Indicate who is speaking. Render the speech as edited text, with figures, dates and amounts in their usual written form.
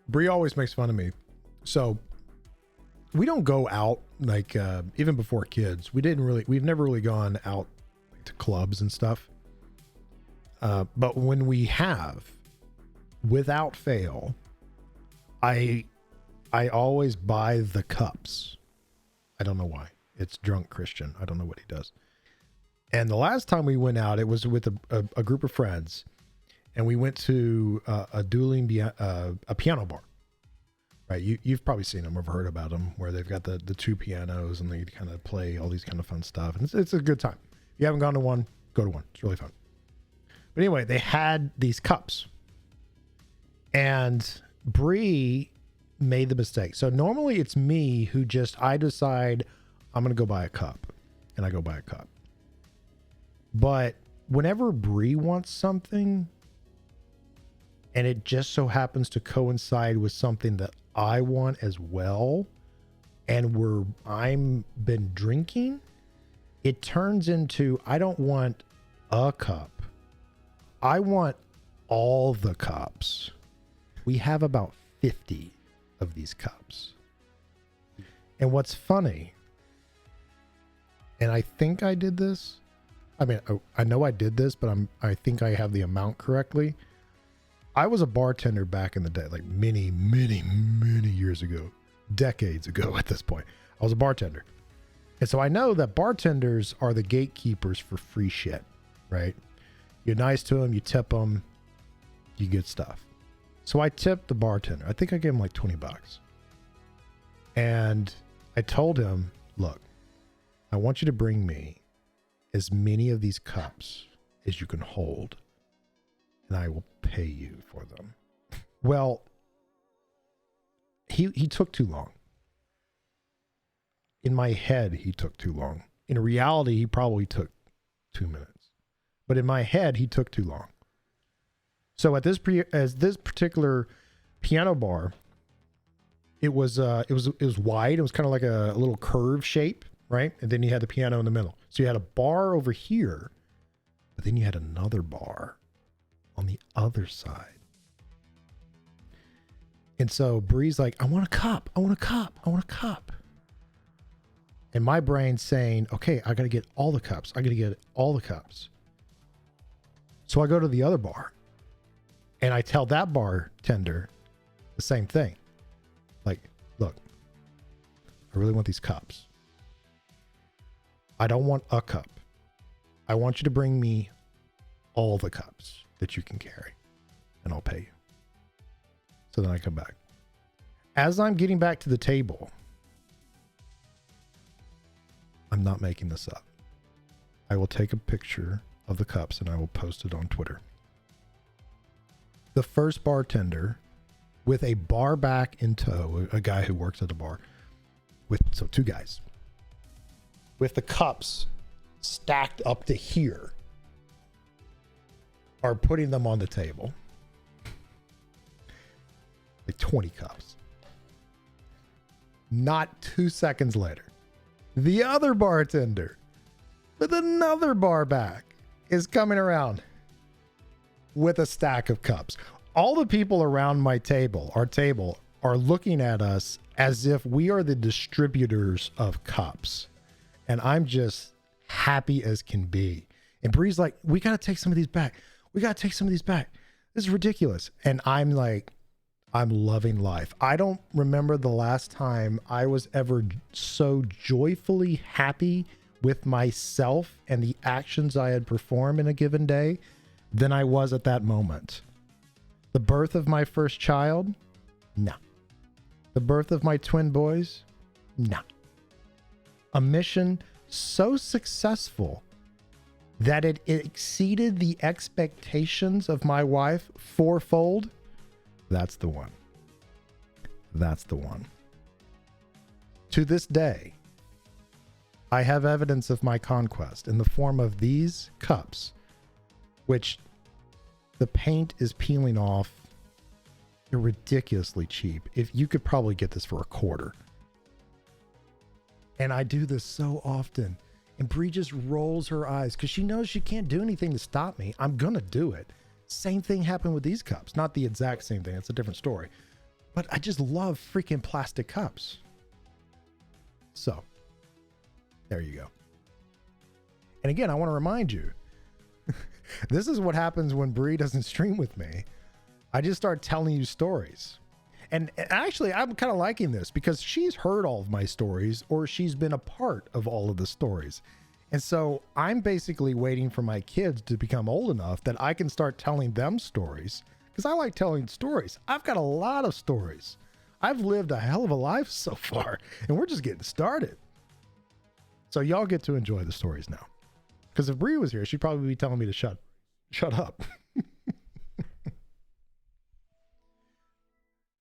Speaker 1: Bree always makes fun of me. So we don't go out like even before kids. We've never really gone out to clubs and stuff. But when we have, without fail, I always buy the cups. I don't know why. It's drunk Christian. I don't know what he does. And the last time we went out, it was with a group of friends, and we went to a piano bar. Right, you've probably seen them or heard about them, where they've got the two pianos and they kind of play all these kind of fun stuff. And it's a good time. If you haven't gone to one, go to one. It's really fun. But anyway, they had these cups, and Bree made the mistake. So normally it's me who I decide I'm going to go buy a cup, and I go buy a cup. But whenever Bree wants something, and it just so happens to coincide with something that I want as well, and I'm been drinking, it turns into, I don't want a cup. I want all the cups. We have about 50 of these cups. And what's funny, and I think I did this, I mean, I know I did this, but I think I have the amount correctly. I was a bartender back in the day, like many, many, many years ago, decades ago at this point. I was a bartender. And so I know that bartenders are the gatekeepers for free shit, right? You're nice to them, you tip them, you get stuff. So I tipped the bartender. I think I gave him like $20. And I told him, look, I want you to bring me as many of these cups as you can hold, and I will pay you for them. Well, he took too long. In my head, he took too long. In reality, he probably took 2 minutes. But in my head, he took too long. So at this this particular piano bar, it was wide. It was kind of like a little curve shape, right? And then you had the piano in the middle. So you had a bar over here, but then you had another bar on the other side. And so Bree's like, I want a cup. I want a cup. I want a cup. And my brain's saying, okay, I got to get all the cups. I got to get all the cups. So I go to the other bar and I tell that bartender the same thing. Like, look, I really want these cups. I don't want a cup. I want you to bring me all the cups that you can carry, and I'll pay you. So then I come back. As I'm getting back to the table, I'm not making this up. I will take a picture of the cups and I will post it on Twitter. The first bartender, with a bar back in tow, a guy who works at a bar, so two guys, with the cups stacked up to here, are putting them on the table. Like 20 cups. Not 2 seconds later, the other bartender with another bar back is coming around with a stack of cups. All the people around our table, are looking at us as if we are the distributors of cups. And I'm just happy as can be. And Bree's like, we got to take some of these back. We got to take some of these back. This is ridiculous. And I'm like, I'm loving life. I don't remember the last time I was ever so joyfully happy with myself and the actions I had performed in a given day than I was at that moment. The birth of my first child? No. The birth of my twin boys? No. A mission so successful that it exceeded the expectations of my wife fourfold. That's the one. That's the one. To this day, I have evidence of my conquest in the form of these cups, which the paint is peeling off. They're ridiculously cheap. If you could probably get this for $0.25. And I do this so often. And Bree just rolls her eyes because she knows she can't do anything to stop me. I'm going to do it. Same thing happened with these cups. Not the exact same thing. It's a different story. but I just love freaking plastic cups. So there you go. And again, I want to remind you, this is what happens when Bree doesn't stream with me. I just start telling you stories. And actually, I'm kind of liking this because she's heard all of my stories, or she's been a part of all of the stories. And so I'm basically waiting for my kids to become old enough that I can start telling them stories, because I like telling stories. I've got a lot of stories. I've lived a hell of a life so far, and we're just getting started. So y'all get to enjoy the stories now. Because if Bree was here, she'd probably be telling me to shut up.